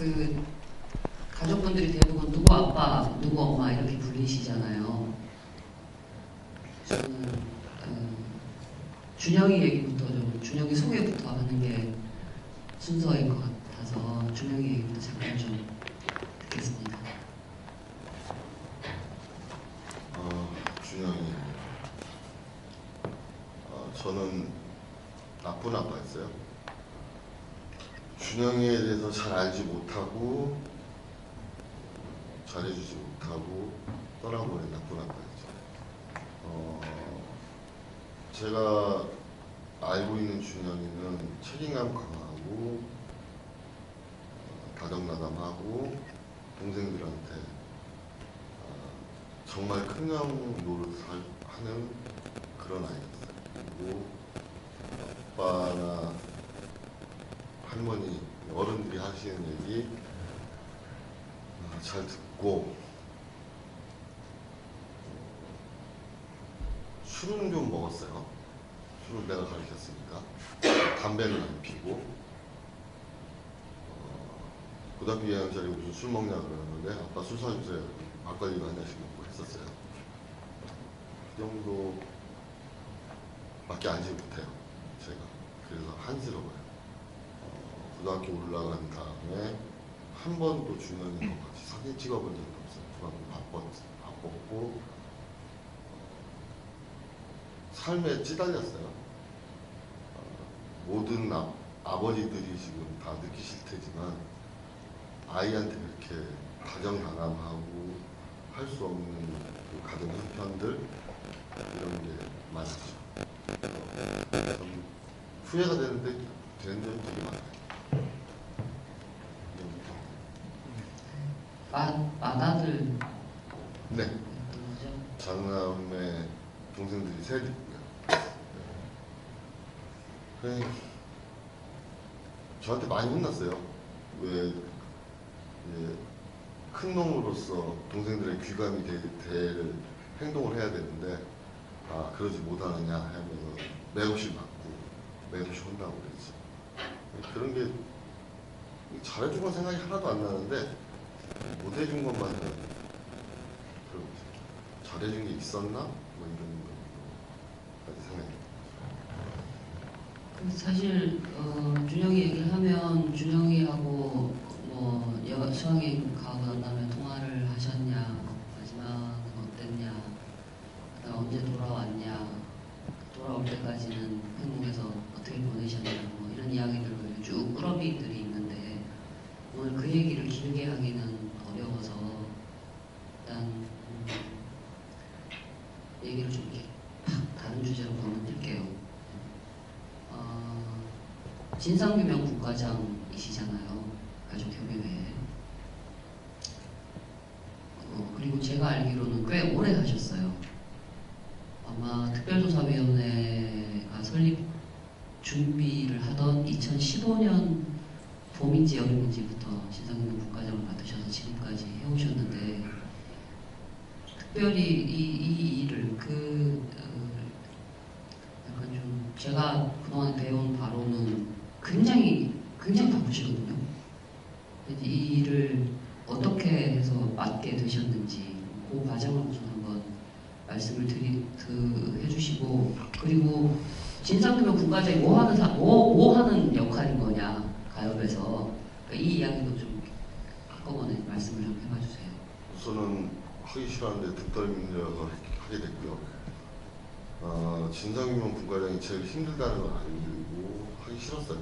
그 가족분들이 대부분 누구 아빠, 누구 엄마 이렇게 불리시잖아요. 저는 준영이 얘기부터 좀 준영이 소개부터 하는 게 순서인 것 같아서 준영이 얘기부터 잠깐 좀 듣겠습니다. 준영이 저는 나쁜 아빠였어요. 준영이에 대해서 잘 알지 못하고 잘해주지 못하고 떠나보낸 나쁜 아빠였죠. 제가 알고 있는 준영이는 책임감 강하고 다정다감하고 동생들한테 정말 큰형 노릇을 하는 그런 아이였어요. 그리고 아빠나 할머니, 어른들이 하시는 얘기 잘 듣고 술은 좀 먹었어요. 술은 내가 가르쳤으니까. 담배는 안 피고 고등학교 2학년짜리 무슨 술 먹냐 그러는데 아빠 술 사주세요. 막걸리도 한 잔씩 먹고 했었어요. 그 정도밖에 알지 못해요. 제가. 그래서 한스러워요. 고등학교 올라간 다음에 한 번도 준영이랑 같이 사진 찍어본 적이 없어요. 그만큼 바빴고 삶에 찌달렸어요. 모든 아버지들이 지금 다 느끼실 테지만 아이한테 그렇게 다정다감하고 할 수 없는 그 가정 형편들 이런 게 많죠. 좀 후회가 되는 점이 되게 많아요. 맏아들. 네. 장남의 동생들이 셋 있고요. 네. 저한테 많이 혼났어요. 왜 큰 놈으로서 동생들의 귀감이 될 행동을 해야 되는데 그러지 못하느냐 하면서 매없이 맞고 매없이 혼나고 그랬지. 그런 게 잘해준 건 생각이 하나도 안 나는데 못해준 것만 그런 잘해준 게 있었나? 뭐 이런 거까지 생각이. 사실 준영이 얘기를 하면 준영이하고 뭐 수학여행 가고 난 다음에 통화를 하셨냐, 마지막은 어땠냐, 그다음 언제 돌아왔냐, 돌아올 때까지는 한국에서 어떻게 보내셨냐, 뭐 이런 이야기들을 쭉 꾸러미들이 있는데 오늘 그 얘기를 길게 하기는 어려워서 일단 얘기를 좀 이렇게 다른 주제로 건너뛸게요. 진상규명 국과장이시잖아요. 가족협의회. 그리고 제가 알기로는 꽤 오래 하셨어요. 아마 특별조사위원회가 설립 준비를 하던 2015년 봄인지 여름인지부터 진상규명 국과장을 맡으셔서 지금까지 해오셨는데 특별히 이 일을 약간 좀 제가 그동안 배운 바로는 굉장히 바쁘시거든요. 이 일을 어떻게 해서 맡게 되셨는지 그 과정을 우선 한번 말씀을 해주시고, 그리고 진상규명 국가장이 뭐 하는 역할인 거냐 가협에서 이 이야기도 좀 한꺼번에 말씀을 좀 해봐주세요. 우선은 하기 싫었는데 득달민이라서 하게 됐고요. 진상규명 국가장이 제일 힘들다는 걸 알고 하기 싫었어요.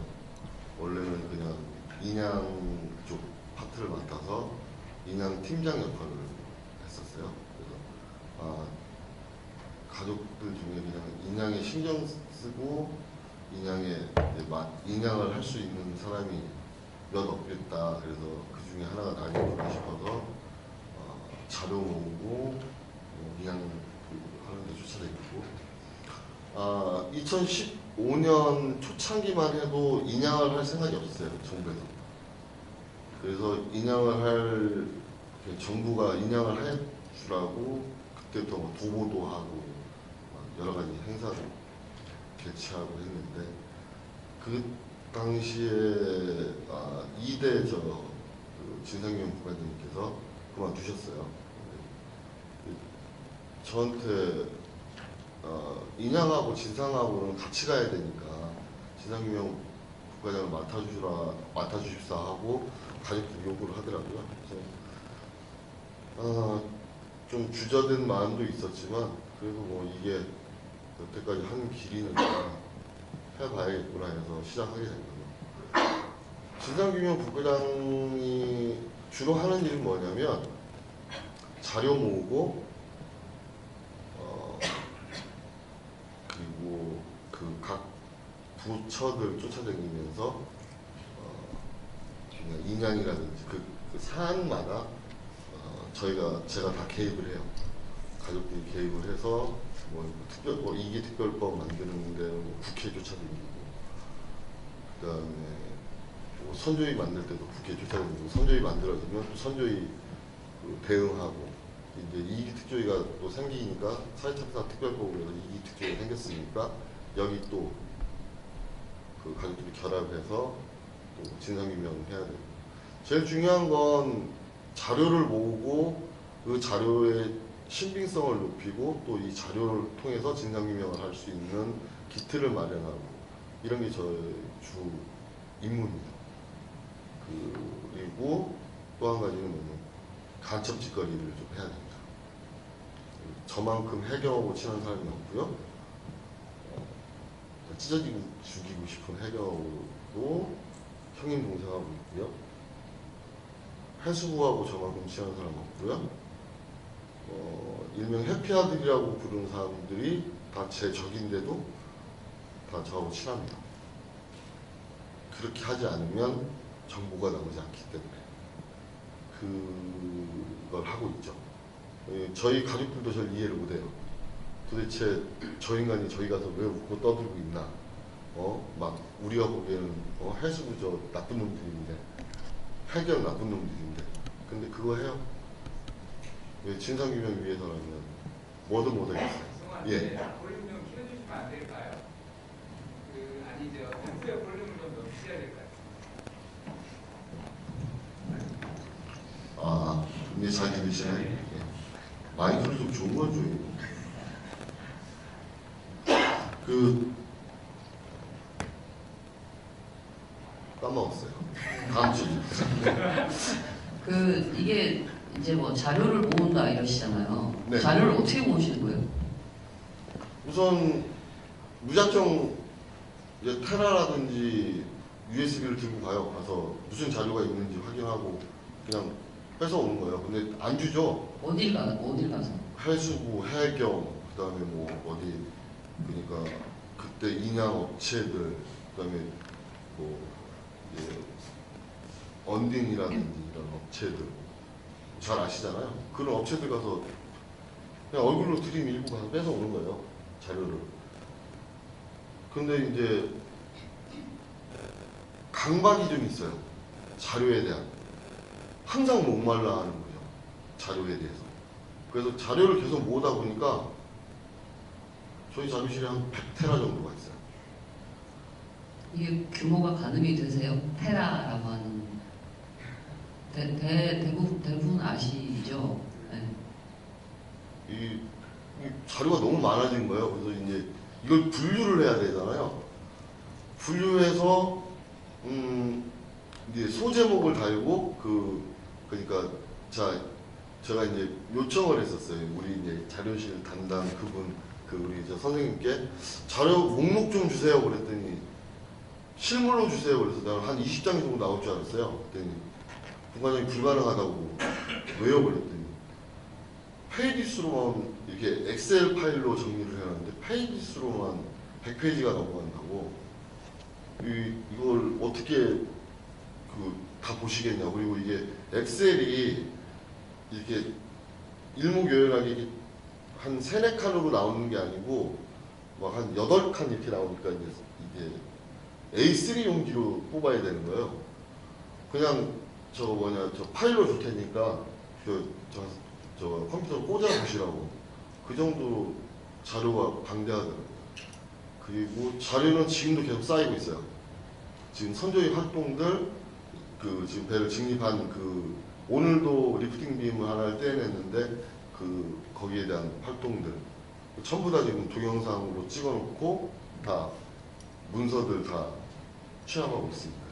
원래는 그냥 인양 쪽 파트를 맡아서 인양 팀장 역할을 했었어요. 그래서 가족들 중에 그냥 인양에 신경 쓰고 인양을 할 수 있는 사람이 몇 없겠다. 그래서 그 중에 하나가 나겠구나 싶어서 자료 모으고 인양 하는데 쫓아다녔고 2015년 초창기만 해도 인양을 할 생각이 없었어요. 정부에서. 그래서 정부가 인양을 해주라고 그때부터 뭐 도보도 하고 여러 가지 행사도 개최하고 했는데 그 당시에 2대 진상규명 부과장님께서 그만두셨어요. 저한테 인양하고 진상하고는 같이 가야 되니까 진상규명 부과장을 맡아주십사 하고 가족들이 요구를 하더라고요. 그래서 좀 주저된 마음도 있었지만 그래도 뭐 이게 여태까지 한 길이니까 해봐야겠구나 해서 시작하게 된 거예요. 진상규명 부과장이 주로 하는 일은 뭐냐면 자료 모으고 그리고 그 각 부처들 쫓아다니면서 그냥 인양이라든지 그 사안마다 제가 다 개입을 해요. 가족들이 개입을 해서 뭐 이기특별법 만드는데 뭐 국회 쫓아다니고, 그다음에 뭐 선조위 만들 때도 국회 쫓아다니고, 선조위 만들어지면 또 선조위 대응하고, 이제 이기특조위가 또 생기니까 사회참사 특별법으로 해서 이기특조위가 생겼으니까 여기 또 그 가족들이 결합해서 또 진상규명해야 돼요. 제일 중요한 건 자료를 모으고 그 자료의 신빙성을 높이고 또 이 자료를 통해서 진상규명을 할 수 있는 기틀을 마련하고, 이런 게 저의 주 임무입니다. 그리고 또 한 가지는 뭐냐면 간첩 짓거리를 좀 해야 됩니다. 저만큼 해경하고 친한 사람이 없고요. 찢어지고 죽이고 싶은 해경하고도 형님 동생하고 있고요. 해수부하고 저만큼 친한 사람 없고요. 일명 해피아들이라고 부르는 사람들이 다 제 적인데도 다 저하고 친합니다. 그렇게 하지 않으면 정보가 나오지 않기 때문에 그걸 하고 있죠. 저희 가족들도 저를 이해를 못해요. 도대체 저 인간이 저희 가서 왜 웃고 떠들고 있나? 막 우리가 보기에는 해수부 저 나쁜 놈들인데, 해경 나쁜 놈들인데, 근데 그거 해요. 진상규명 위해서라면 뭐든 못하겠어요. 예. 볼륨 좀 키워주시면 안 될까요? 아니죠. 평소에 볼륨을 좀 높이셔야 될까요? 근데 잘 들리시나요? 예. 마이크를 좀 좋은 걸 줘요. 까먹었어요. 다음 주에. 이게 이제 뭐 자료를 모은다 이러시잖아요. 네. 자료를 어떻게 모으시는 거예요? 우선 무작정 이제 테라라든지 USB를 들고 가서 무슨 자료가 있는지 확인하고 그냥 뺏어오는 거예요. 근데 안 주죠. 어딜 가서? 해수부, 해경, 그다음에 뭐 어디, 그러니까 그때 인양 업체들, 그다음에 뭐 이제 언딘이라든지 이런 업체들 잘 아시잖아요. 그런 업체들 가서 그냥 얼굴로 들이밀고 가서 뺏어오는 거예요, 자료를. 근데 이제 강박이 좀 있어요. 자료에 대한. 항상 목말라 하는 거죠, 자료에 대해서. 그래서 자료를 계속 모으다 보니까 저희 자료실에 한 100테라 정도가 있어요. 이게 규모가 가늠이 되세요? 테라라고 하는 대부분 아시죠? 네. 이 자료가 너무 많아진 거예요. 그래서 이제 이걸 분류를 해야 되잖아요. 분류해서 이제 소제목을 달고 그러니까 제가 이제 요청을 했었어요. 우리 이제 자료실 담당 그분 우리 저 선생님께 자료 목록 좀 주세요. 그랬더니 실물로 주세요. 그래서 내가 한 20장 정도 나올 줄 알았어요. 그랬더니 부과장이 불가능하다고. 왜요? 그랬더니 페이지 수로만 이렇게 엑셀 파일로 정리를 해놨는데 페이지 수로만 100페이지가 넘어간다고. 이걸 어떻게 다 보시겠냐. 그리고 이게 엑셀이 이렇게 일목요연하게 한 3-4칸으로 나오는 게 아니고 막 한 8칸 이렇게 나오니까 이게 A3 용지로 뽑아야 되는 거예요. 그냥 저 파일로 줄 테니까 저 컴퓨터 꽂아 보시라고. 그 정도로 자료가 방대하더라고요. 그리고 자료는 지금도 계속 쌓이고 있어요. 지금 선조위 활동들 그 지금 배를 직립한 그 오늘도 리프팅 빔을 하나를 떼냈는데 그 거기에 대한 활동들 전부 다 지금 동영상으로 찍어놓고 다 문서들 다 취합하고 있습니다.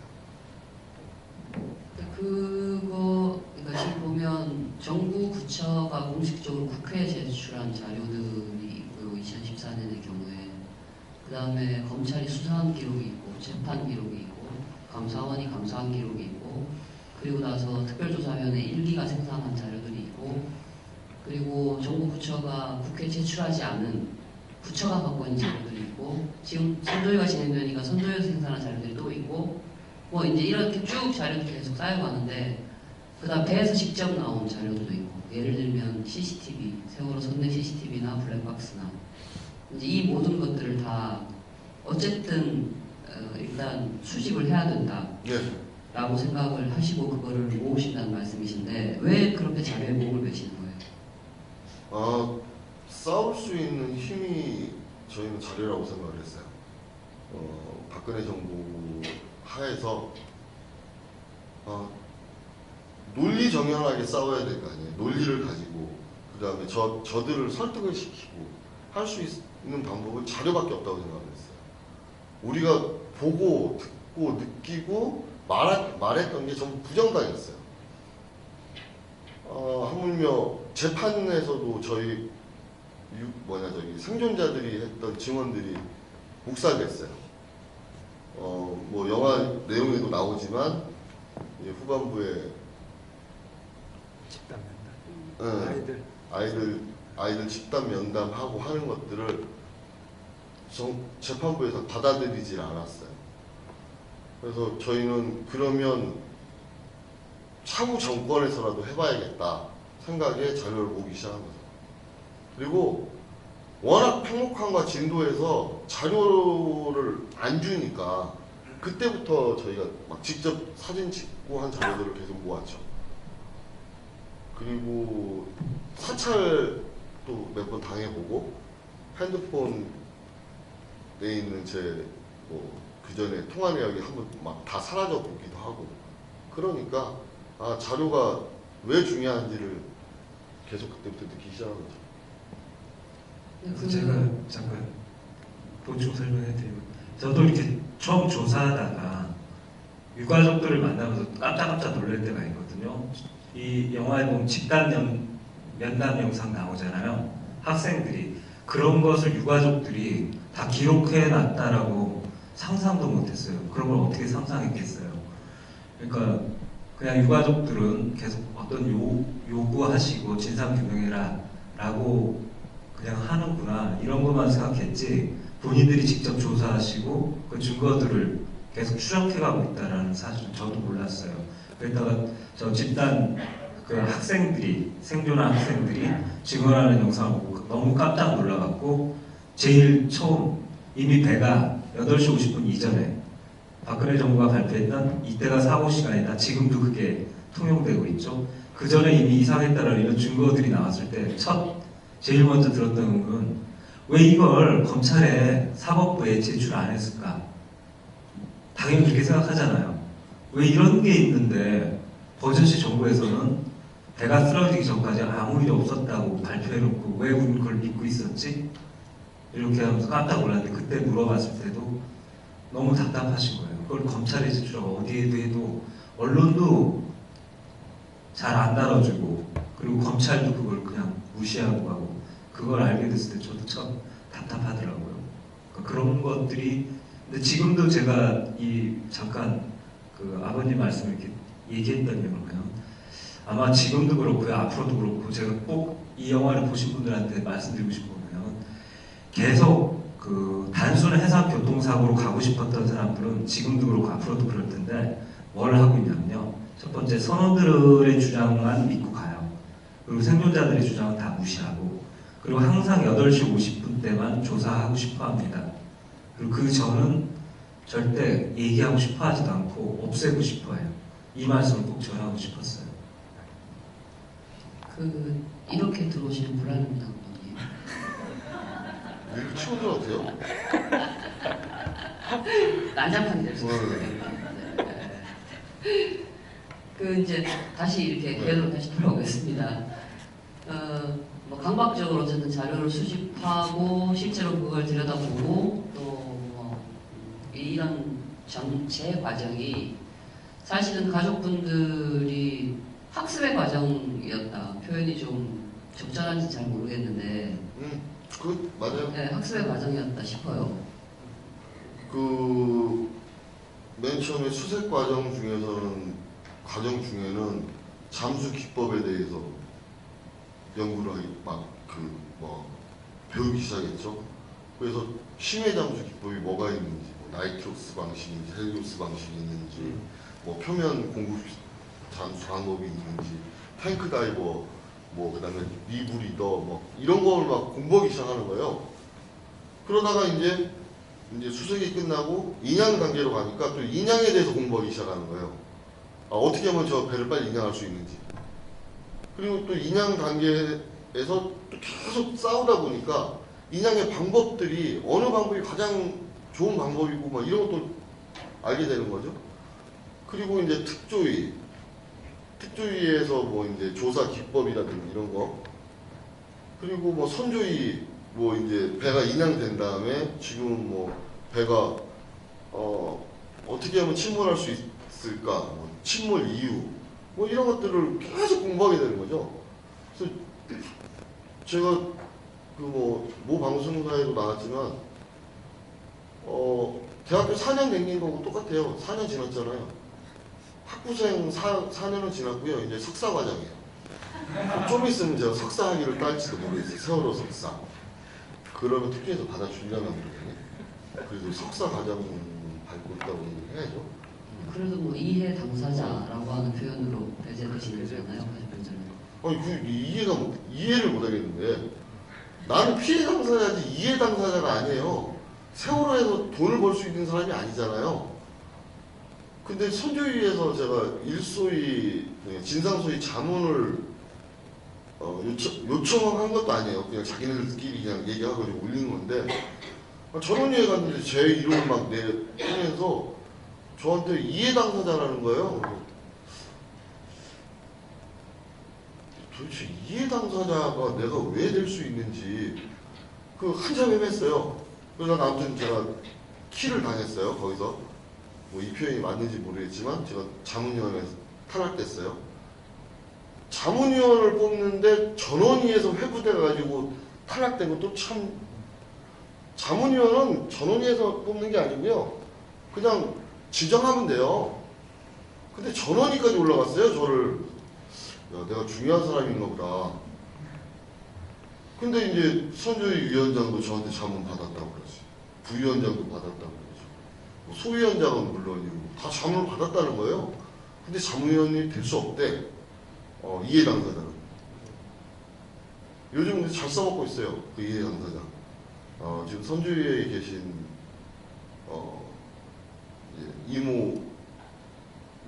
그거 그러니까 지금 보면 정부 부처가 공식적으로 국회에 제출한 자료들이 있고요. 2014년의 경우에 그 다음에 검찰이 수사한 기록이 있고 재판 기록이 있고 감사원이 감사한 기록이 있고 그리고 나서 특별조사위원회 1기가 생산한 자료들이 있고 그리고 정부 부처가 국회에 제출하지 않은 부처가 갖고 있는 자료들이 있고 지금 선도위가 진행되니까 선도위에서 생산한 자료들이 또 있고 뭐 이제 이렇게 쭉 자료들이 계속 쌓여가는데 그다음 배에서 직접 나온 자료들도 있고 예를 들면 CCTV, 세월호 선내 CCTV나 블랙박스나 이제 이 모든 것들을 다 어쨌든 일단 수집을 해야 된다. 네. 라고 생각을 하시고 그거를 모으신다는 말씀이신데 왜 그렇게 자료에 목을 매시는 거예요? 싸울 수 있는 힘이 저희는 자료라고 생각을 했어요. 박근혜 정부 하에서 논리정연하게 싸워야 될 거 아니에요. 논리를 가지고 그 다음에 저들을 설득을 시키고 할 수 있는 방법은 자료밖에 없다고 생각을 했어요. 우리가 보고 듣고 느끼고 말했던 게 전부 부정당했어요. 하물며 재판에서도 저희 생존자들이 했던 증언들이 묵살됐어요. 뭐 영화 내용에도 나오지만 후반부에 집단 면담, 아이들 집단 면담하고 하는 것들을 재판부에서 받아들이질 않았어요. 그래서 저희는 그러면 차후 정권에서라도 해봐야겠다 생각에 자료를 모으기 시작한 거죠. 그리고 워낙 평목함과 진도에서 자료를 안 주니까 그때부터 저희가 막 직접 사진 찍고 한 자료들을 계속 모았죠. 그리고 사찰도 몇 번 당해보고 핸드폰에 있는 제 그 전에 통화 내역이 한번 막 다 사라져 보기도 하고 그러니까 자료가 왜 중요한지를 계속 그때부터 느끼기 시작한 거죠. 제가 잠깐 보충 설명해드리면 저도 이렇게 처음 조사하다가 유가족들을 만나면서 깜짝깜짝 놀랄 때가 있거든요. 이 영화에 보면 집단 면담 영상 나오잖아요. 학생들이 그런 것을 유가족들이 다 기록해놨다라고 상상도 못했어요. 그런 걸 어떻게 상상했겠어요. 그러니까 그냥 유가족들은 계속 어떤 요구하시고 진상규명해라 라고 그냥 하는구나 이런 것만 생각했지 본인들이 직접 조사하시고 그 증거들을 계속 추적해가고 있다는 사실은 저도 몰랐어요. 그러다가 저 집단 그 학생들이 생존한 학생들이 증언하는 영상을 보고 너무 깜짝 놀라갖고 제일 처음 이미 배가 8시 50분 이전에 박근혜 정부가 발표했던 이때가 사고 시간이다. 지금도 그게 통용되고 있죠. 그 전에 이미 이상했다라는 이런 증거들이 나왔을 때 제일 먼저 들었던 건 왜 이걸 검찰에 사법부에 제출 안 했을까? 당연히 그렇게 생각하잖아요. 왜 이런 게 있는데 버젓이 정부에서는 배가 쓰러지기 전까지 아무 일이 없었다고 발표해놓고 왜 우리는 그걸 믿고 있었지? 이렇게 하면서 깜짝 놀랐는데 그때 물어봤을 때도 너무 답답하신 거예요. 그걸 검찰에 제출하고 어디에도 해도 언론도 잘 안 다뤄주고 그리고 검찰도 그걸 그냥 무시하고 하고 그걸 알게 됐을 때 저도 참 답답하더라고요. 그러니까 그런 것들이 근데 지금도 제가 잠깐 그 아버님 말씀 이렇게 얘기했던 이유는 아마 지금도 그렇고요 앞으로도 그렇고 제가 꼭 이 영화를 보신 분들한테 말씀드리고 싶은 거면 계속 그 단순 해상 교통사고로 가고 싶었던 사람들은 지금도 그렇고 앞으로도 그럴 텐데 뭘 하고 있냐면요. 첫 번째 선원들의 주장만 믿고 가요. 그리고 생존자들의 주장은 다 무시하고 그리고 항상 8시 50분 때만 조사하고 싶어 합니다. 그리고 그 전은 절대 얘기하고 싶어 하지도 않고 없애고 싶어 해요. 이 말씀을 꼭 전하고 싶었어요. 이렇게 들어오시는 불안합니다. 이렇게 치고 들어도 돼요? 난장판이 될 수 있어요. 그 이제 다시 이렇게 궤도로 다시 돌아오겠습니다. 뭐 강박적으로 어쨌든 자료를 수집하고 실제로 그걸 들여다보고 또뭐 이런 전체 과정이 사실은 가족분들이 학습의 과정이었다. 표현이 좀 적절한지 잘 모르겠는데 그 맞아요. 네, 학습의 과정이었다 싶어요. 그 맨 처음에 수색 과정 중에는 잠수 기법에 대해서 연구를 하기 뭐 배우기 시작했죠. 그래서 심해 잠수 기법이 뭐가 있는지, 뭐 나이트로스 방식인지 헬리오스 방식이 있는지, 뭐 표면 공급 잠수 방법이 있는지, 탱크 다이버, 뭐 그다음에 리브리더, 뭐 이런 걸 막 공부하기 시작하는 거예요. 그러다가 이제 수색이 끝나고 인양 단계로 가니까 또 인양에 대해서 공부하기 시작하는 거예요. 어떻게 하면 저 배를 빨리 인양할 수 있는지. 그리고 또 인양 단계에서 또 계속 싸우다 보니까 인양의 방법들이 어느 방법이 가장 좋은 방법이고 막 이런 것도 알게 되는 거죠. 그리고 이제 특조위에서 뭐 이제 조사 기법이라든지 이런 거. 그리고 뭐 선조위 뭐 이제 배가 인양된 다음에 지금 뭐 배가 어떻게 하면 침몰할 수 있을까, 뭐 침몰 이유, 뭐 이런 것들을 계속 공부하게 되는 거죠. 그래서 제가 그 모 방송사에도 나왔지만 대학교 4년 댕긴 거고 똑같아요. 4년 지났잖아요. 학부생 4년은 지났고요. 이제 석사 과정이에요. 좀 있으면 제가 석사 학위를 딸지도 모르겠어요. 세월호 석사. 그러면 특히에서 받아주려면 그러거든요. 그래도 석사 과정 밟고 있다고 해야죠. 그래도 뭐 이해 당사자라고 하는 표현으로 배제되시잖아요, 가족분들은. 아니 그 이해를 못 하겠는데 나는 피해 당사자지 이해 당사자가 아니에요. 세월호에서 돈을 벌 수 있는 사람이 아니잖아요. 근데 선조위에서 제가 진상소위 자문을 요청한 것도 아니에요. 그냥 자기네들끼리 그냥 얘기하고 올린 건데 전원위에 갔는데 제 이름을 막 내면서 저한테 이해 당사자라는 거예요. 도대체 이해 당사자가 내가 왜 될 수 있는지 그 한참 헤맸어요. 그래서 아무튼 제가 키를 당했어요. 거기서 뭐 이 표현이 맞는지 모르겠지만 제가 자문위원회에서 탈락됐어요. 자문위원을 뽑는데 전원위에서 회부돼가지고 탈락된 것도 참. 자문위원은 전원위에서 뽑는 게 아니고요. 그냥 지정하면 돼요. 근데 전원위까지 올라갔어요. 저를. 야, 내가 중요한 사람인가 보다. 근데 이제 선조위 위원장도 저한테 자문 받았다고 그러지. 부위원장도 받았다고 그러죠. 뭐 소위원장은 물론이고 다 자문을 받았다는 거예요. 근데 자문위원이 될 수 없대. 이해 당사자는. 요즘 잘 써먹고 있어요. 그 이해 당사자. 지금 선조위에 계신 이모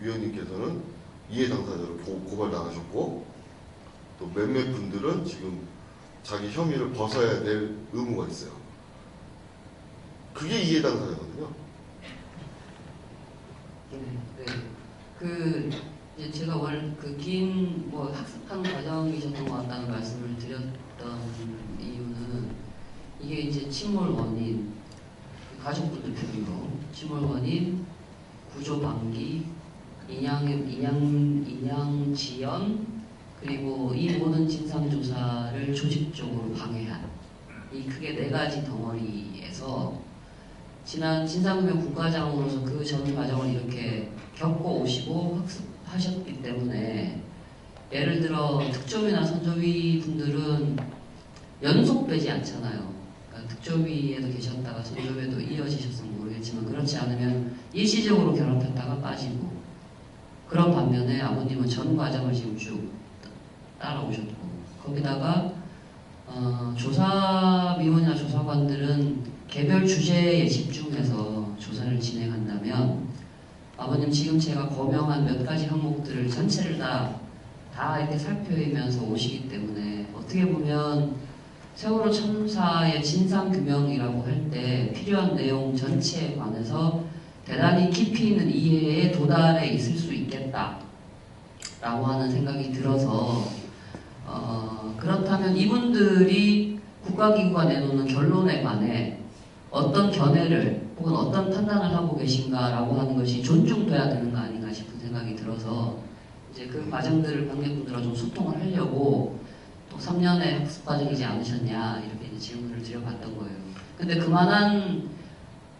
위원님께서는 이해 당사자로 고발당하셨고 또 몇몇 분들은 지금 자기 혐의를 벗어야 될 의무가 있어요. 그게 이해 당사자거든요. 네. 이제 제가 원래 긴 뭐 학습하는 과정이셨던 것 같다는 말씀을 드렸던 이유는 이게 이제 침몰 원인, 가족분들 표기로 침몰 원인, 구조 방기, 인양 지연, 그리고 이 모든 진상 조사를 조직적으로 방해한 이 크게 네 가지 덩어리에서 지난 진상규명 국가장으로서 그 전 과정을 이렇게 겪고 오시고 학습하셨기 때문에 예를 들어 특조위나 선조위 분들은 연속 빼지 않잖아요. 그러니까 특조위에도 계셨다가 선조위에도 이어지셨으면 모르겠지만 그렇지 않으면 일시적으로 결합했다가 빠지고 그런 반면에 아버님은 전 과정을 지금 쭉 따라오셨고 거기다가 조사위원이나 조사관들은 개별 주제에 집중해서 조사를 진행한다면 아버님 지금 제가 거명한 몇 가지 항목들을 전체를 다 이렇게 살펴보면서 오시기 때문에 어떻게 보면 세월호 참사의 진상규명이라고 할 때 필요한 내용 전체에 관해서 대단히 깊이 있는 이해에 도달해 있을 수 있겠다 라고 하는 생각이 들어서 그렇다면 이분들이 국가기구가 내놓는 결론에 관해 어떤 견해를 혹은 어떤 판단을 하고 계신가라고 하는 것이 존중돼야 되는 거 아닌가 싶은 생각이 들어서 이제 그 과정들을 관객분들과 좀 소통을 하려고 또 3년의 학습 과정이지 않으셨냐 이렇게 이제 질문을 드려봤던 거예요. 근데 그만한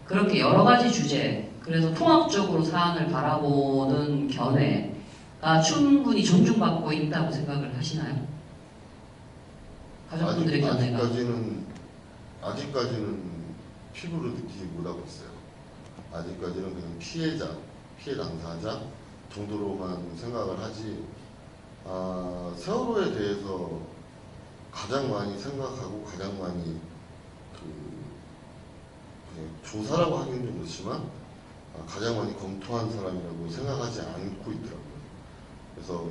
그렇게 여러 가지 주제, 그래서 통합적으로 사안을 바라보는 견해가 충분히 존중받고 있다고 생각을 하시나요? 가족분들의 견해가. 아직까지는 피부로 느끼지 못하고 있어요. 아직까지는 그냥 피해자, 피해 당사자 정도로만 생각을 하지, 세월호에 대해서 가장 많이 생각하고 가장 많이 그냥 조사라고 하기는 좀 그렇지만 가장 많이 검토한 사람이라고 생각하지 않고 있더라고요. 그래서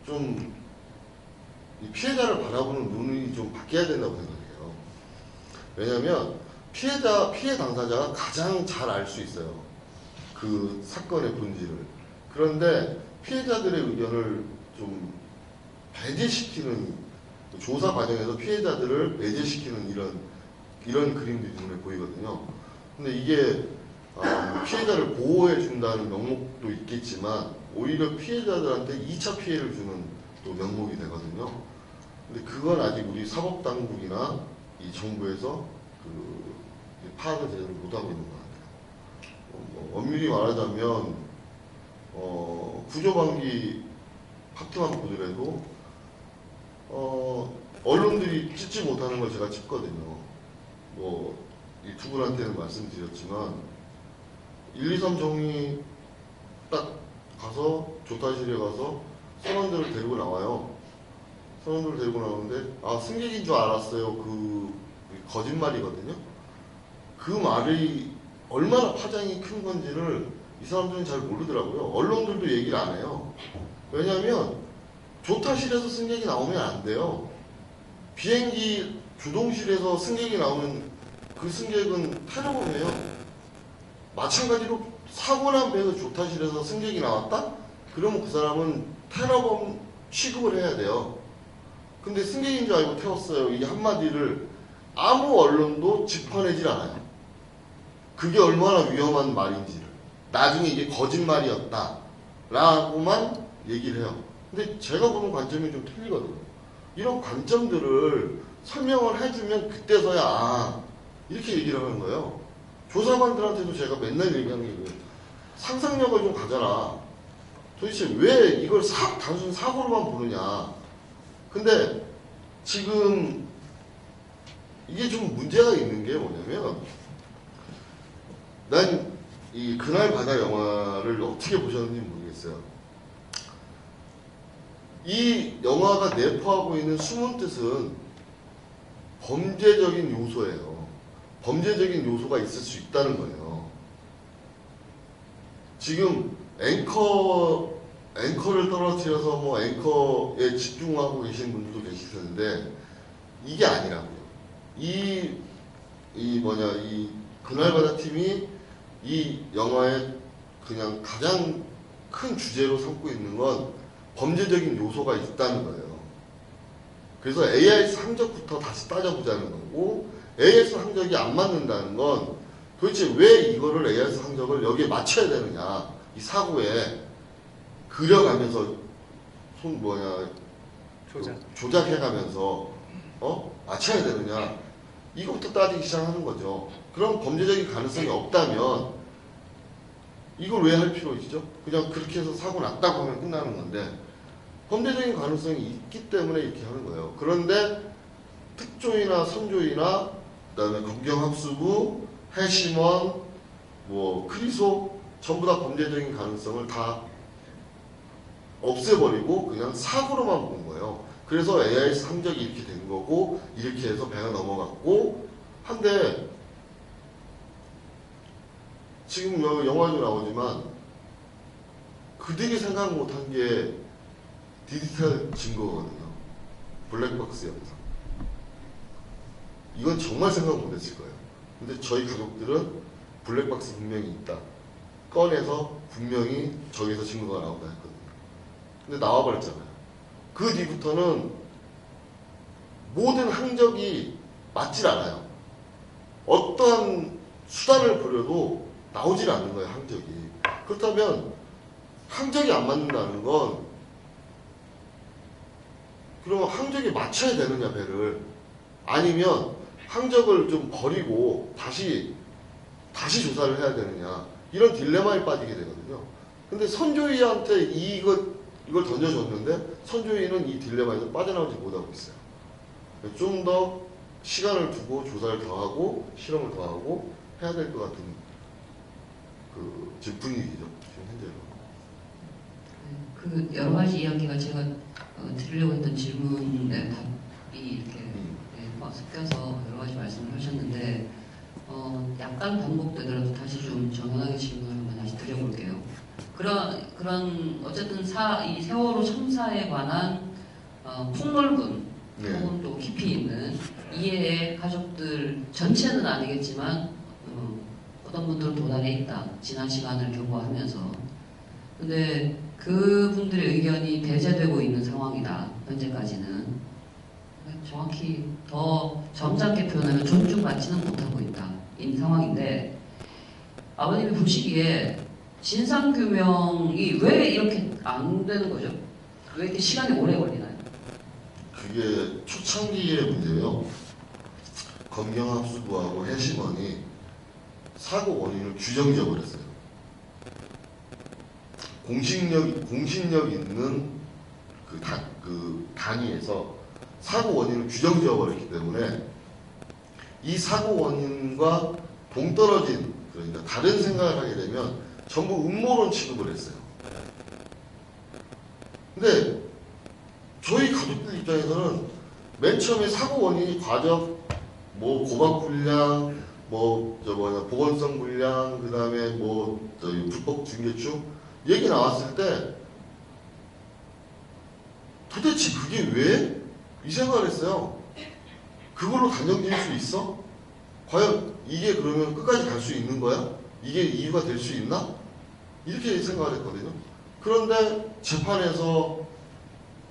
좀 이 피해자를 바라보는 눈이 좀 바뀌어야 된다고 생각해요. 왜냐하면 피해 당사자가 가장 잘 알 수 있어요. 그 사건의 본질을. 그런데 피해자들의 의견을 좀 배제시키는, 조사 과정에서 피해자들을 배제시키는 이런 그림들이 눈에 보이거든요. 근데 이게 피해자를 보호해 준다는 명목도 있겠지만 오히려 피해자들한테 2차 피해를 주는 또 명목이 되거든요. 근데 그건 아직 우리 사법당국이나 이 정부에서 파악을 제대로 못하고 있는 것 같아요. 엄밀히 말하자면 구조방기 파트만 보더라도 언론들이 찍지 못하는 걸 제가 찍거든요. 이 두 분한테는 말씀드렸지만 123 정의 딱 가서 조타실에 가서 선원들을 데리고 나와요. 선원들을 데리고 나오는데 승객인 줄 알았어요. 그 거짓말이거든요. 그 말이 얼마나 파장이 큰 건지를 이 사람들은 잘 모르더라고요. 언론들도 얘기를 안 해요. 왜냐하면 조타실에서 승객이 나오면 안 돼요. 비행기 조종실에서 승객이 나오면 그 승객은 테러범이에요. 마찬가지로 사고 난 배에서 조타실에서 승객이 나왔다? 그러면 그 사람은 테러범 취급을 해야 돼요. 근데 승객인 줄 알고 태웠어요. 이 한마디를 아무 언론도 짚어내질 않아요. 그게 얼마나 위험한 말인지를. 나중에 이게 거짓말이었다 라고만 얘기를 해요. 근데 제가 보는 관점이 좀 틀리거든요. 이런 관점들을 설명을 해주면 그때서야 이렇게 얘기를 하는 거예요. 조사관들한테도 제가 맨날 얘기하는 게 그래요. 상상력을 좀 가져라. 도대체 왜 이걸 단순 사고로만 보느냐. 근데 지금 이게 좀 문제가 있는 게 뭐냐면, 난 이 그날 바다 영화를 어떻게 보셨는지 모르겠어요. 이 영화가 내포하고 있는 숨은 뜻은 범죄적인 요소예요. 범죄적인 요소가 있을 수 있다는 거예요. 지금 앵커를 떨어뜨려서 앵커에 집중하고 계신 분들도 계실 텐데 이게 아니라고요. 이 그날바다 팀이 이 영화의 그냥 가장 큰 주제로 삼고 있는 건 범죄적인 요소가 있다는 거예요. 그래서 AIS 항적부터 다시 따져보자는 거고, AIS 항적이 안 맞는다는 건 도대체 왜 이거를 AIS 항적을 여기에 맞춰야 되느냐. 이 사고에 그려가면서 조작해가면서 맞춰야 되느냐. 이것부터 따지기 시작하는 거죠. 그럼 범죄적인 가능성이 없다면 이걸 왜 할 필요 있죠? 그냥 그렇게 해서 사고 났다고 하면 끝나는 건데 범죄적인 가능성이 있기 때문에 이렇게 하는 거예요. 그런데 특조위나 선조위나 그다음에 검경합수부, 해심원, 크리소 전부 다 범죄적인 가능성을 다 없애버리고 그냥 사고로만 본 거예요. 그래서 AIS 항적이 이렇게 된 거고 이렇게 해서 배가 넘어갔고 한데 지금 영화에도 나오지만 그들이 생각 못한 게 디지털 증거거든요. 블랙박스 영상. 이건 정말 생각 못했을 거예요. 근데 저희 가족들은 블랙박스 분명히 있다. 꺼내서 분명히 저기서 증거가 나온다 했거든요. 근데 나와버렸잖아요. 그 뒤부터는 모든 항적이 맞질 않아요. 어떠한 수단을 부려도 나오질 않는 거예요, 항적이. 그렇다면 항적이 안 맞는다는 건 그러면 항적이 맞춰야 되느냐, 배를. 아니면 항적을 좀 버리고 다시 조사를 해야 되느냐. 이런 딜레마에 빠지게 되거든요. 근데 선조위한테 이걸 던져줬는데 선조위는 이 딜레마에서 빠져나오지 못하고 있어요. 좀 더 시간을 두고 조사를 더하고 실험을 더하고 해야 될 것 같은 지금 분위기죠. 지금 현재로. 그 여러 가지 이야기가 제가 드리려고 했던 질문에 답이 이렇게 막 섞여서 여러 가지 말씀을 하셨는데 약간 반복되더라도 다시 좀 정연하게 질문을 한번 다시 드려볼게요. 그런 어쨌든 이 세월호 참사에 관한 폭넓은 혹은 또 깊이 있는 이해의 가족들 전체는 아니겠지만 어떤 분들은 도달해 있다. 지난 시간을 경과하면서. 근데 그분들의 의견이 배제되고 있는 상황이다. 현재까지는. 정확히 더 점잖게 표현하면 존중받지는 못하고 있다. 인 상황인데 아버님이 보시기에 진상규명이 왜 이렇게 안 되는 거죠? 왜 이렇게 시간이 오래 걸리나요? 그게 초창기의 문제예요. 검경합수부하고 해심원이 사고 원인을 규정지어 버렸어요. 공신력 있는 그 단위에서 사고 원인을 규정지어 버렸기 때문에 이 사고 원인과 동떨어진, 그러니까 다른 생각을 하게 되면 전부 음모론 취급을 했어요. 근데 저희 가족들 입장에서는 맨 처음에 사고 원인이 과적, 고박 불량, 보건성 불량, 그 다음에 불법 중개축 얘기 나왔을 때 도대체 그게 왜? 이 생각을 했어요. 그걸로 단정 지을 수 있어? 과연 이게 그러면 끝까지 갈 수 있는 거야? 이게 이유가 될 수 있나? 이렇게 생각을 했거든요. 그런데 재판에서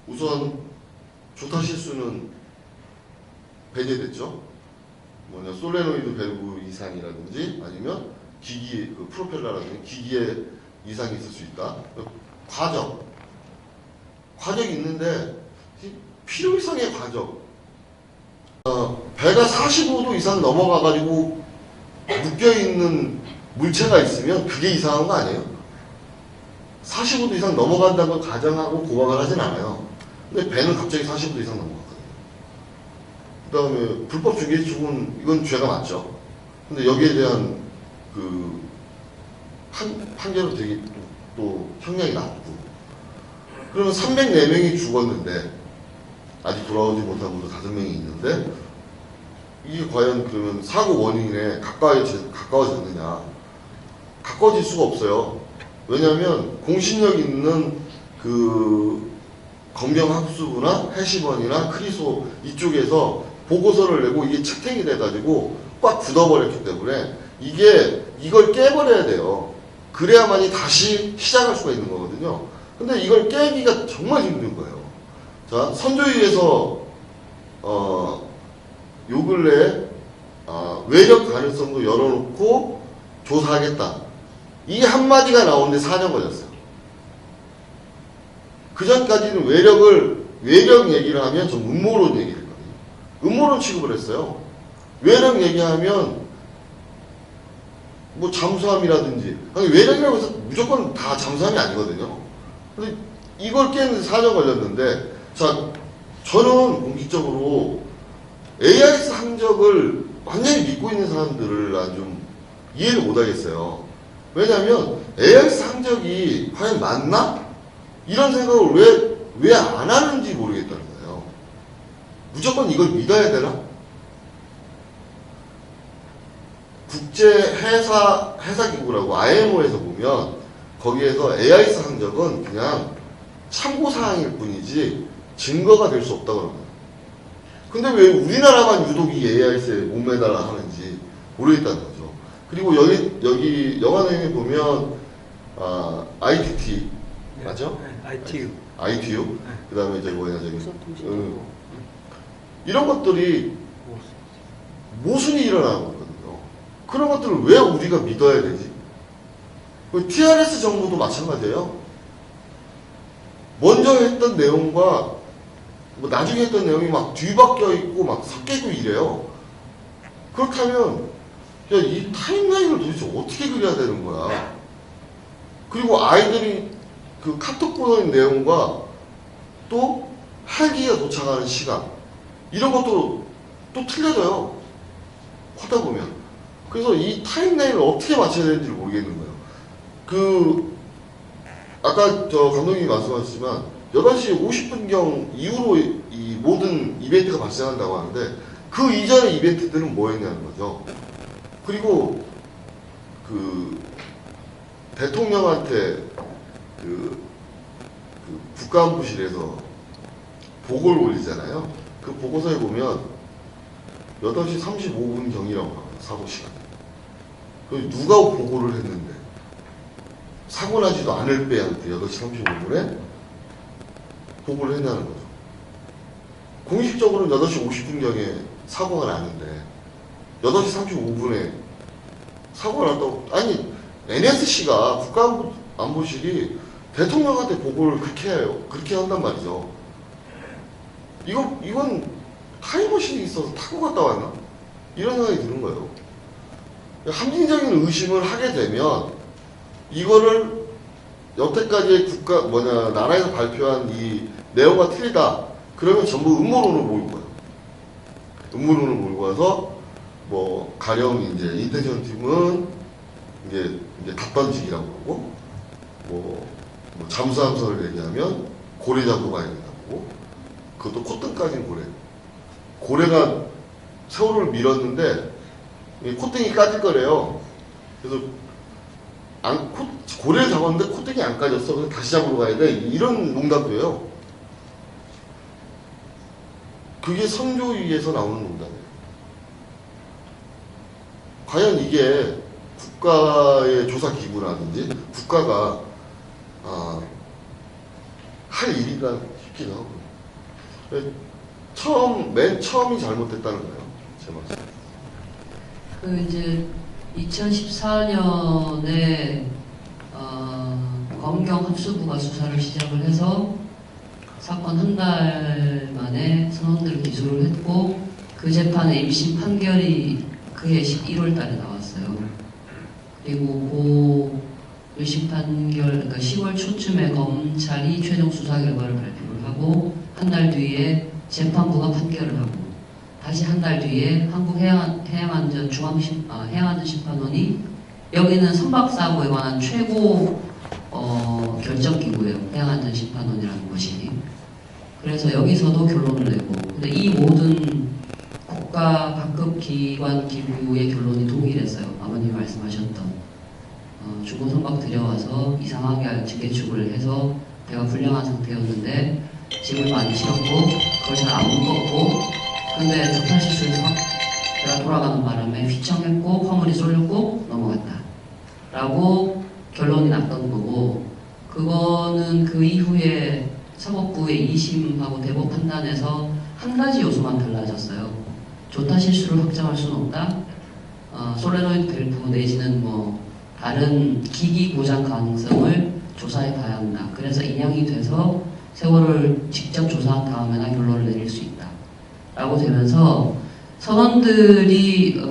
우선 조타 실수는 배제됐죠. 솔레노이드 밸브 이상이라든지 아니면 기기, 프로펠러라든지 기기에 이상이 있을 수 있다. 과적이 있는데 필요 이상의 과적. 배가 45도 이상 넘어가가지고 묶여있는 물체가 있으면 그게 이상한 거 아니에요? 45도 이상 넘어간다고 가정하고 고박을 하진 않아요. 근데 배는 갑자기 45도 이상 넘어갔거든요. 그 다음에 불법 중개축은 이건 죄가 맞죠. 근데 여기에 대한 판결은 되게 또 형량이 낮고. 그러면 304명이 죽었는데 아직 돌아오지 못한 분도 5명이 있는데 이게 과연 그러면 사고 원인에 가까워졌느냐? 가까워질 수가 없어요. 왜냐하면 공신력 있는 검경합수부나 해시번이나 크리소 이쪽에서 보고서를 내고 이게 채택이 돼가지고 꽉 굳어버렸기 때문에 이걸 깨버려야 돼요. 그래야만이 다시 시작할 수가 있는 거거든요. 근데 이걸 깨기가 정말 힘든 거예요. 자, 선조위에서 요 근래에 외력 가능성도 열어놓고 조사하겠다. 이 한마디가 나오는데 4년 걸렸어요. 그 전까지는 외력 얘기를 하면 좀 음모론 얘기를 했거든요. 음모론 취급을 했어요. 외력 얘기하면 잠수함이라든지, 아니 외력이라고 해서 무조건 다 잠수함이 아니거든요. 근데 이걸 깨는데 4년 걸렸는데, 자, 저는 공식적으로 AIS 항적을 완전히 믿고 있는 사람들을 난 좀 이해를 못하겠어요. 왜냐하면 AIS 항적이 과연 맞나? 이런 생각을 왜 안 하는지 모르겠다는 거예요. 무조건 이걸 믿어야 되나? 국제해사기구라고 IMO에서 보면 거기에서 AIS 항적은 그냥 참고사항일 뿐이지 증거가 될 수 없다고 합니다. 근데 왜 우리나라만 유독 이 AIS에 못 매달아 하는지 모르겠다는 거죠. 그리고 여기 영화 내용에 보면 ITT 맞죠? ITU. ITU 그다음에 저기 뭐냐 저기 이런 것들이 모순이 일어나는 거거든요. 그런 것들을 왜 우리가 믿어야 되지? TRS 정부도 마찬가지예요. 먼저 했던 내용과 뭐 나중에 했던 내용이 막 뒤바뀌어 있고 막 섞여 있고 이래요. 그렇다면 야, 이 타임라인을 도대체 어떻게 그려야 되는 거야? 그리고 아이들이 그 카톡 보는 내용과 또 헬기가 도착하는 시간 이런 것도 또 틀려져요. 하다 보면. 그래서 이 타임라인을 어떻게 맞춰야 되는지 모르겠는 거예요. 아까 저 감독님이 말씀하셨지만 8시 50분경 이후로 이 모든 이벤트가 발생한다고 하는데 그 이전의 이벤트들은 뭐였냐는 거죠. 그리고 대통령한테 국가안보실에서 보고를 올리잖아요. 그 보고서에 보면 8시 35분 경이라고 나와요. 사고 시간. 누가 보고를 했는데 사고 나지도 않을 때한테 8시 35분에 보고를 했냐는 거죠. 공식적으로는 8시 50분경에 사고가 나는데 8시 35분에 사고가 났다고. 아니 NSC가 국가안보실이 대통령한테 보고를 그렇게 해요. 그렇게 한단 말이죠. 이건 타임머신이 있어서 타고 갔다 왔나? 이런 생각이 드는 거예요. 합리적인 의심을 하게 되면 이거를 여태까지 나라에서 발표한 이 내용과 틀리다. 그러면 전부 음모론으로 몰고 가요. 음모론으로 몰고 와서 뭐 가령 이제 인텐션 팀은 이제 닭던지기라고 하고 뭐 잠수함선을 얘기하면 고래 잡으러 가야 된다고. 그것도 콧등까지는 고래가 세월호를 밀었는데 콧등이 까질 거래요. 그래서 고래를 잡았는데 콧등이 안 까졌어. 그래서 다시 잡으러 가야 돼. 이런 농담도 해요. 그게 선조위에서 나오는 농담이에요. 과연 이게 국가의 조사기구라든지 국가가 할 일인가 싶기도 하고. 맨 처음이 잘못됐다는 거예요. 제 말씀. 이제 2014년에 검경 합수부가 수사를 시작을 해서 사건 한 달 만에 선원들을 기소를 했고 그 재판의 1심 판결이 그해 11월 달에 나왔어요. 그리고 그 1심 판결, 그러니까 10월 초쯤에 검찰이 최종 수사 결과를 발표를 하고 한 달 뒤에 재판부가 판결을 하고 다시 한 달 뒤에 해양안전심판원이 여기는 선박사고에 관한 최고 결정기구예요. 해양안전심판원이라는 것이. 그래서 여기서도 결론을 내고 근데 이 모든 국가 각급 기관 기구의 결론이 동일했어요. 아버님 말씀하셨던 죽은 선박 들여와서 이상하게 재개축을 해서 배가 불량한 상태였는데 짐을 많이 실었고 그걸 잘 안 묶었고 근데 조탄 실수에서 배가 돌아가는 바람에 휘청했고 화물이 쏠렸고 넘어갔다 라고 결론이 났던 거고 그거는 그 이후에 사법부의 2심하고 대법 판단에서 한 가지 요소만 달라졌어요. 조탄 실수를 확정할 수는 없다. 솔레노이드 밸브 내지는 뭐 다른 기기 고장 가능성을 조사해 봐야 한다. 그래서 인양이 돼서 세월을 직접 조사한 다음에나 결론을 내릴 수 있다. 라고 되면서 선원들이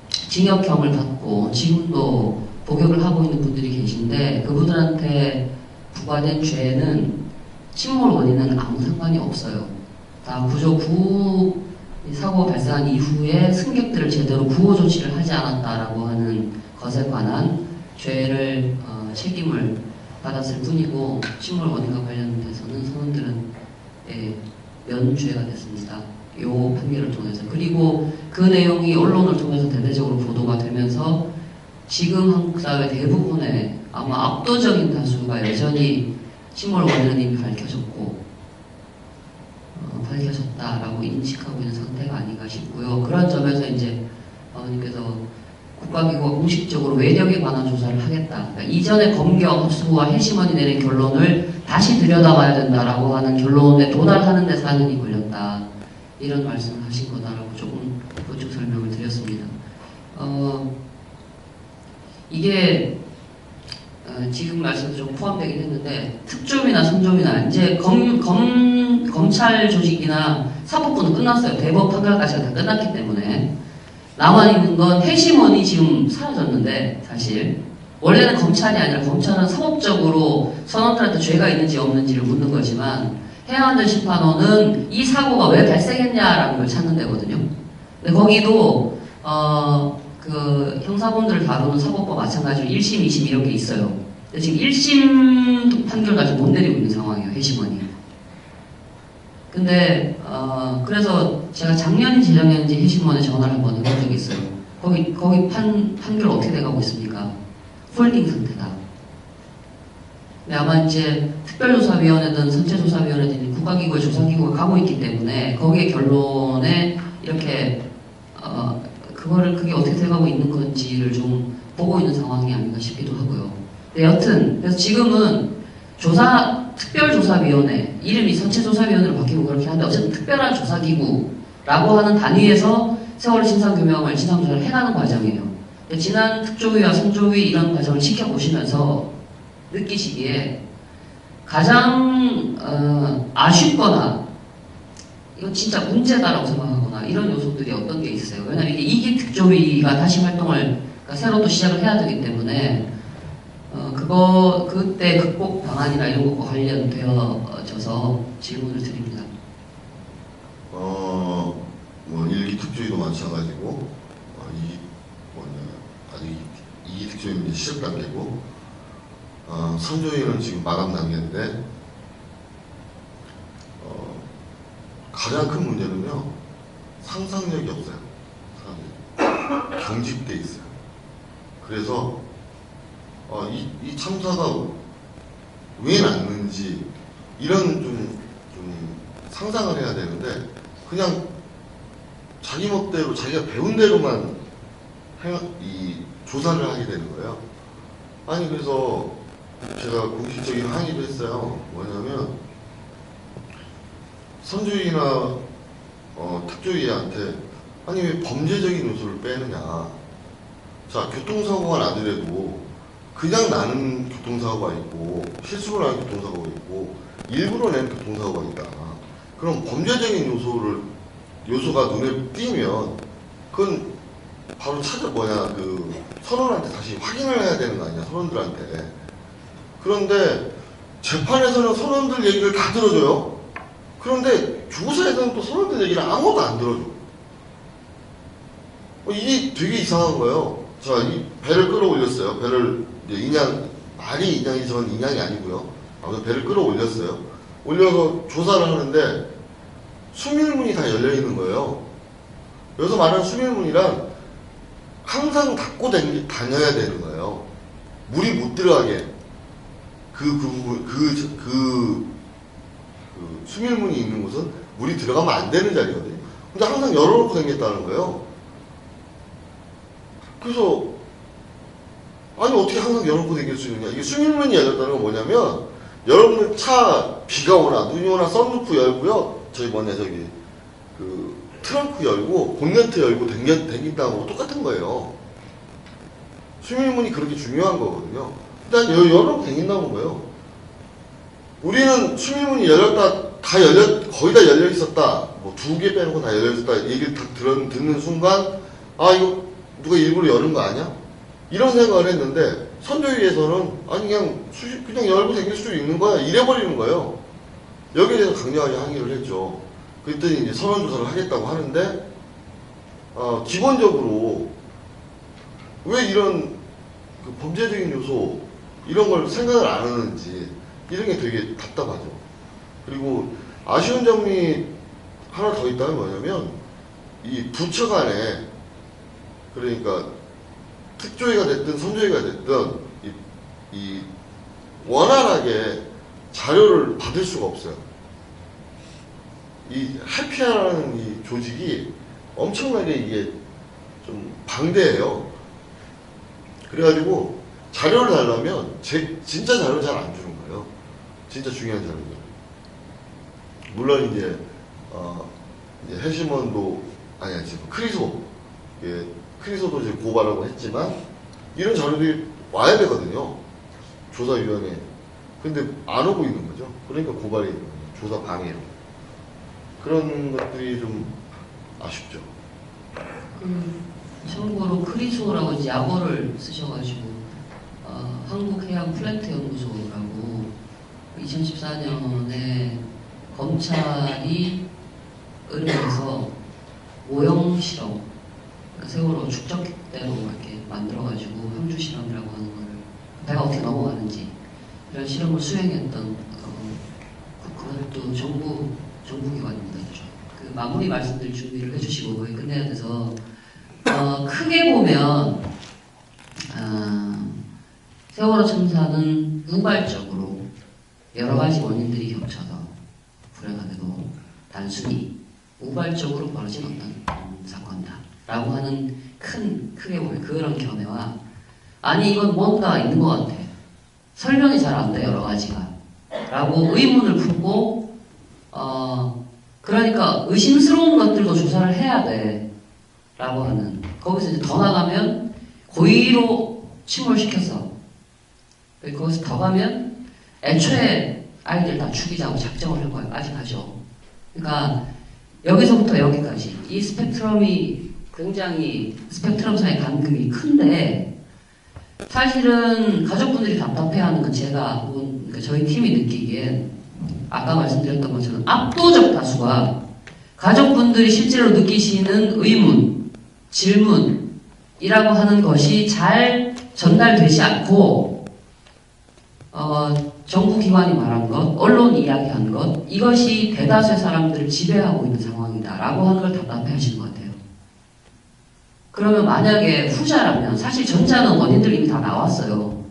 징역형을 받고 지금도 복역을 하고 있는 분들이 계신데 그분들한테 부과된 죄는 침몰 원인은 아무 상관이 없어요. 다 사고 발생한 이후에 승객들을 제대로 구호 조치를 하지 않았다라고 하는 것에 관한 죄를 책임을 받았을 뿐이고 침몰 원인과 관련돼서는 선원들은 면죄가 됐습니다. 요 판결을 통해서. 그리고 그 내용이 언론을 통해서 대대적으로 보도가 되면서 지금 한국 사회 대부분의 아마 압도적인 다수가 여전히 침몰 원인은 이미 밝혀졌다라고 인식하고 있는 상태가 아닌가 싶고요. 그런 점에서 이제 아버님께서 국가기구가 공식적으로 외력에 관한 조사를 하겠다. 그러니까 이전에 검경, 합수부와 해심원이 내린 결론을 다시 들여다봐야 된다라고 하는 결론에 도달하는 데 4년이 걸렸다. 이런 말씀을 하신 거다라고 조금 보충 설명을 드렸습니다. 이게 지금 말씀도 좀 포함되긴 했는데 특조위나 선조위나 이제 검찰 조직이나 사법부는 끝났어요. 대법 판결까지가 다 끝났기 때문에 남아있는 건 해심원이 지금 사라졌는데 사실 원래는 검찰이 아니라 검찰은 사법적으로 선원들한테 죄가 있는지 없는지를 묻는 거지만 해양안전심판원은 이 사고가 왜 발생했냐라는 걸 찾는 데거든요. 근데 거기도 그 형사범들을 다루는 사법과 마찬가지로 1심, 2심 이런 게 있어요. 근데 지금 1심 판결까지 못 내리고 있는 상황이에요, 해심원이. 근데 그래서 제가 작년인지 재작년인지 해심원에 전화를 한번 해본 적이 있어요. 거기 판결 어떻게 돼가고 있습니까? 홀딩 상태다. 근데 아마 이제 특별조사위원회든 선체조사위원회든 국가기구의 조사기구가 가고 있기 때문에 거기에 결론에 이렇게 그게 어떻게 돼가고 있는 건지를 좀 보고 있는 상황이 아닌가 싶기도 하고요. 네, 여튼 그래서 지금은 특별조사위원회 이름이 선체조사위원회로 바뀌고 그렇긴 한데 어쨌든 특별한 조사기구라고 하는 단위에서 세월호 진상규명을 진상조사를 해가는 과정이에요. 근데 지난 특조위와 선조위 이런 과정을 지켜보시면서 느끼시기에 가장 아쉽거나 이거 진짜 문제다라고 생각하거나 이런 요소들이 어떤 게 있어요. 왜냐하면 이게 2기 특조위가 다시 활동을 그러니까 새로 또 시작을 해야 되기 때문에 그때 극복 방안이나 이런 것과 관련되어져서 질문을 드립니다. 뭐 1기 특조위도 마찬가지고 아직 2기 특조위는 이제 시작 단계고 선조위는 지금 마감 단계인데 가장 큰 문제는요 상상력이 없어요. 경직돼 있어요. 그래서 이 참사가 왜 났는지 이런 좀 상상을 해야 되는데 그냥 자기 멋대로 자기가 배운 대로만 이 조사를 하게 되는 거예요. 아니 그래서 제가 공식적인 항의도 했어요. 뭐냐면 선조위나 특조위한테 아니 왜 범죄적인 요소를 빼느냐. 자, 교통사고가 나더라도 그냥 나는 교통사고가 있고 실수로 나는 교통사고가 있고 일부러 낸 교통사고가 있다. 그럼 범죄적인 요소가 눈에 띄면 그건 바로 그 선원한테 다시 확인을 해야 되는 거 아니야, 선원들한테. 그런데 재판에서는 선원들 얘기를 다 들어줘요. 그런데 조사에서는 또 선원들 얘기를 아무것도 안 들어줘. 이게 되게 이상한 거예요. 자, 이 배를 끌어올렸어요. 배를 이제 말이 인양이 전 인양이 아니고요. 아무튼 배를 끌어올렸어요. 올려서 조사를 하는데 수밀문이 다 열려 있는 거예요. 여기서 말하는 수밀문이란 항상 닫고 다녀야 되는 거예요. 물이 못 들어가게 그 수밀문이 있는 곳은 물이 들어가면 안 되는 자리거든요. 근데 항상 열어놓고 다녔다는 거예요. 그래서 아니 어떻게 항상 열어놓고 다닐 수 있느냐. 이게 수밀문이 열렸다는 건 뭐냐면 여러분들 차 비가 오나 눈이 오나 썬루프 열고요. 그 트렁크 열고 본네트 열고 당긴다는 거랑 똑같은 거예요. 수밀문이 그렇게 중요한 거거든요. 일단 열어놓고 당긴다는 거예요. 우리는 수밀문이 거의 다 열려 있었다. 뭐 2개 빼놓고 다 열려 있었다. 얘기를 딱 듣는 순간 이거 누가 일부러 여는 거 아니야? 이런 생각을 했는데 선조위에서는 아니 그냥 열고 당길 수도 있는 거야. 이래버리는 거예요. 여기에 대해서 강력하게 항의를 했죠. 그랬더니 이제 선원조사를 하겠다고 하는데 기본적으로 왜 이런 그 범죄적인 요소 이런 걸 생각을 안 하는지 이런 게 되게 답답하죠. 그리고 아쉬운 점이 하나 더 있다면 뭐냐면 이 부처 간에 그러니까 특조위가 됐든 선조위가 됐든 이 원활하게 자료를 받을 수가 없어요. 이 해피아라는 이 조직이 엄청나게 이게 좀 방대해요. 그래가지고 자료를 달라면 진짜 자료를 잘 안 주는 거예요. 진짜 중요한 자료를. 물론 이제 해시먼도 아니야 지금 크리소, 예, 크리소도 이제 고발하고 했지만 이런 자료들이 와야 되거든요. 조사위원회. 근데 안 오고 있는 거죠. 그러니까 고발이 조사 방해로. 그런 것들이 좀 아쉽죠. 참고로 크리소라고 이제 약어를 쓰셔가지고 한국해양플랜트연구소라고 2014년에 검찰이 의뢰해서 모형 실험, 그러니까 세월호 축적대로 이렇게 만들어가지고 항주 실험이라고 하는 거를 배가 어떻게 넘어가는지 이런 실험을 수행했던 그것도 정부기관입니다. 그 마무리 말씀들 준비를 해주시고 거의 끝내야 돼서 크게 보면 세월호 참사는 우발적으로 여러 가지 원인들이 겹쳐서 불행하게도 단순히 우발적으로 벌어진 어떤 사건이다라고 하는 크게 보면 그런 견해와 아니 이건 뭔가 있는 것 같아 설명이 잘 안 돼 여러 가지가 라고 의문을 품고 그러니까 의심스러운 것들도 조사를 해야 돼 라고 하는 거기서 이제 더 나가면 고의로 침몰시켰어 거기서 더 가면 애초에 아이들 다 죽이자고 작정을 한 거예요까지 가죠. 그러니까 여기서부터 여기까지 이 스펙트럼이 굉장히 스펙트럼상의 간극이 큰데 사실은 가족분들이 답답해하는 건 제가 그러니까 저희 팀이 느끼기엔 아까 말씀드렸던 것처럼 압도적 다수가 가족분들이 실제로 느끼시는 의문, 질문이라고 하는 것이 잘 전달되지 않고 정부기관이 말한 것, 언론이 이야기한 것 이것이 대다수의 사람들을 지배하고 있는 상황이다라고 하는 걸 답답해 하시는 것 같아요. 그러면 만약에 후자라면 사실 전자는 원인들이 이미 다 나왔어요.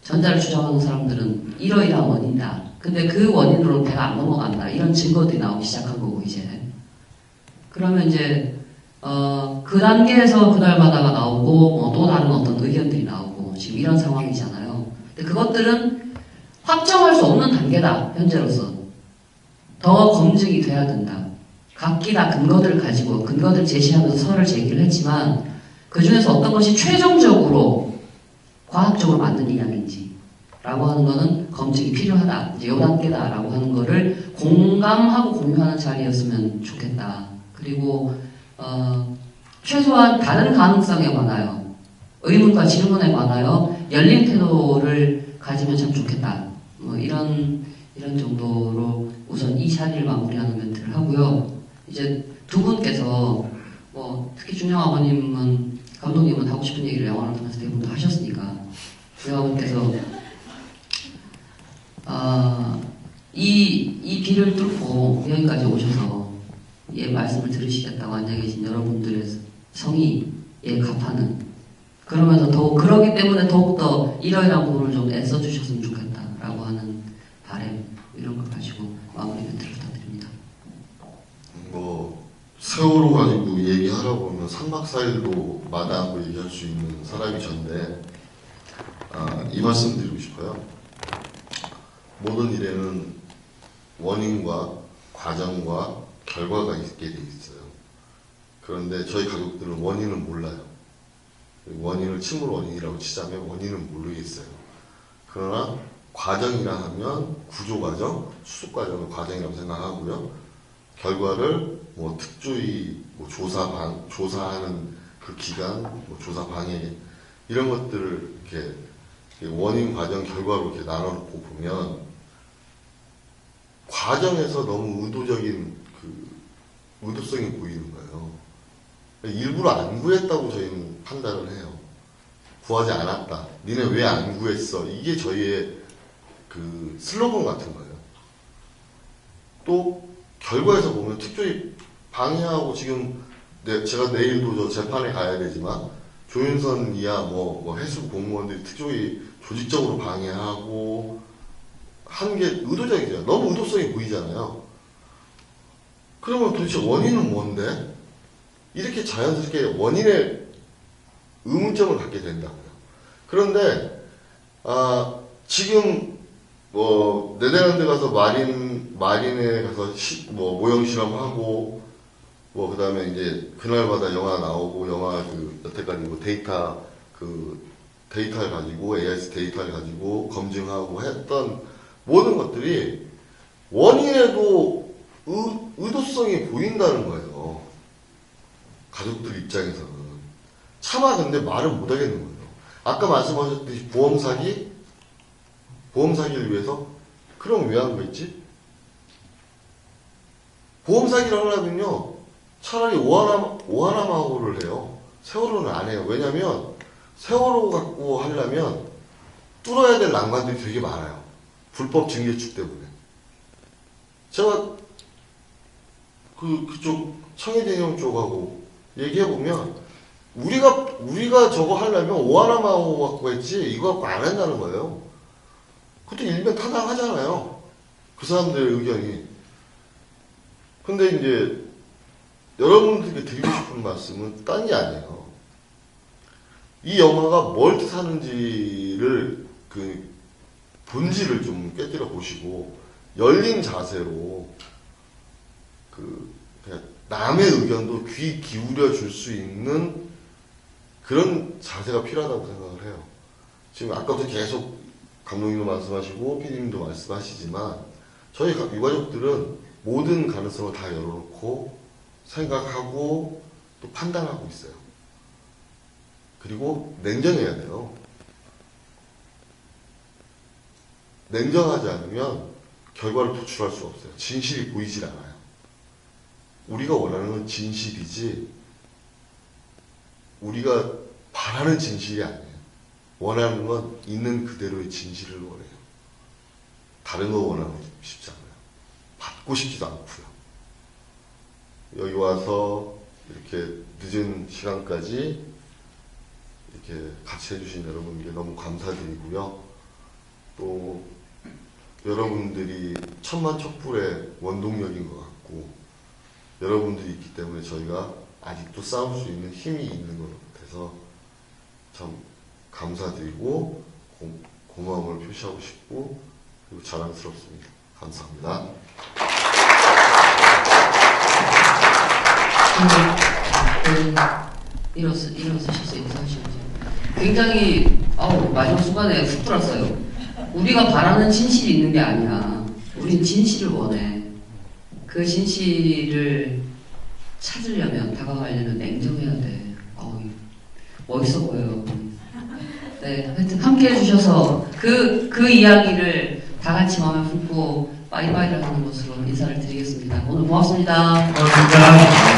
전자를 추정하는 사람들은 이러이러한 원인이다. 근데 그 원인으로 배가 안 넘어간다. 이런 증거들이 나오기 시작한 거고 이제 그러면 이제 그 단계에서 그날마다가 나오고 또 다른 어떤 의견들이 나오고 지금 이런 상황이잖아요. 근데 그것들은 확정할 수 없는 단계다. 현재로서 더 검증이 돼야 된다. 각기 다 근거들을 가지고 근거들 제시하면서 설을 제기를 했지만 그 중에서 어떤 것이 최종적으로 과학적으로 맞는 이야기인지 라고 하는 거는 검증이 필요하다. 이제 요 단계다라고 하는 거를 공감하고 공유하는 자리였으면 좋겠다. 그리고 최소한 다른 가능성에 관하여 의문과 질문에 관하여 열린 태도를 가지면 참 좋겠다. 뭐 이런 정도로 우선 이 자리를 마무리하는 멘트를 하고요. 이제 두 분께서 뭐 특히 준영 아버님은 감독님은 하고 싶은 얘기를 영화를 통해서 대부분 다 하셨으니까 준영 아버님께서 이 비를 뚫고 여기까지 오셔서 말씀을 들으시겠다고 앉아 계신 여러분들의 성의에 갚하는 그러면서 그러기 때문에 더욱더 이러이러한 부분을 좀 애써주셨으면 좋겠다라고 하는 바람 이런 걸 가지고 마무리 멘트를 부탁드립니다. 뭐 세월호 가지고 얘기하라고 하면 3박 4일도 마다하고 얘기할 수 있는 사람이 전데 이 말씀 드리고 싶어요. 모든 일에는 원인과 과정과 결과가 있게 돼 있어요. 그런데 저희 가족들은 원인을 몰라요. 원인을 침몰 원인이라고 치자면 원인은 모르겠어요. 그러나 과정이라 하면 구조과정, 수습과정을 과정이라고 생각하고요. 결과를 뭐 특조위, 뭐 조사하는 그 기간, 뭐 조사 방해 이런 것들을 이렇게 원인, 과정, 결과로 이렇게 나눠놓고 보면 과정에서 너무 의도적인 의도성이 보이는 거예요. 일부러 안 구했다고 저희는 판단을 해요. 구하지 않았다. 니네 왜 안 구했어? 이게 저희의 그 슬로건 같은 거예요. 또 결과에서 보면 특조위 방해하고 지금 제가 내일도 저 재판에 가야 되지만 조윤선 이하 뭐 해수 공무원들이 특조위 조직적으로 방해하고 한 게 의도적이잖아요. 너무 의도성이 보이잖아요. 그러면 도대체 원인은 뭔데? 이렇게 자연스럽게 원인의 의문점을 갖게 된다고요. 그런데 지금 뭐 네덜란드 가서 마린에 가서 모형 실험하고 뭐 그다음에 이제 그날마다 영화 나오고 영화 여태까지 뭐 데이터를 가지고 AIS 데이터를 가지고 검증하고 했던 모든 것들이 원인에도 의도성이 보인다는 거예요. 가족들 입장에서는. 차마 근데 말을 못 하겠는 거예요. 아까 말씀하셨듯이 보험사기를 위해서? 그럼 왜 한 거였지? 보험사기를 하려면요, 차라리 오하나마호를 해요. 세월호는 안 해요. 왜냐면, 세월호 갖고 하려면 뚫어야 될 난관들이 되게 많아요. 불법 증개축 때문에. 제가 그쪽 청해대령 쪽하고 얘기해보면, 우리가 저거 하려면 오하나마호 갖고 했지, 이거 갖고 안 한다는 거예요. 그것도 일면 타당하잖아요. 그 사람들의 의견이. 근데 이제, 여러분들께 드리고 싶은 말씀은 딴 게 아니에요. 이 영화가 뭘 뜻하는지를, 본질을 좀 깨뜨려 보시고, 열린 자세로, 그냥 남의 의견도 귀 기울여 줄 수 있는 그런 자세가 필요하다고 생각을 해요. 지금 아까부터 계속 감독님도 말씀하시고 PD님도 말씀하시지만 저희 유가족들은 모든 가능성을 다 열어놓고 생각하고 또 판단하고 있어요. 그리고 냉정해야 돼요. 냉정하지 않으면 결과를 도출할 수 없어요. 진실이 보이질 않아요. 우리가 원하는 건 진실이지 우리가 바라는 진실이 아니에요. 원하는 건 있는 그대로의 진실을 원해요. 다른 거 원하고 싶지 않아요. 받고 싶지도 않고요. 여기 와서 이렇게 늦은 시간까지 이렇게 같이 해주신 여러분께 너무 감사드리고요. 또 여러분들이 천만척불의 원동력인 것 같고 여러분들이 있기 때문에 저희가 아직도 싸울 수 있는 힘이 있는 것 같아서 참 감사드리고 고마움을 표시하고 싶고 그리고 자랑스럽습니다. 감사합니다. 일어서셔서 인사하시죠. 굉장히 마지막 순간에 훅 들었어요. 우리가 바라는 진실이 있는 게 아니야. 우린 진실을 원해. 그 진실을 찾으려면 다가가려면 냉정해야 돼. 멋있어 보여요. 네, 하여튼 함께 해주셔서 그 이야기를 다 같이 마음에 품고 빠이빠이를 하는 것으로 인사를 드리겠습니다. 오늘 고맙습니다. 고맙습니다.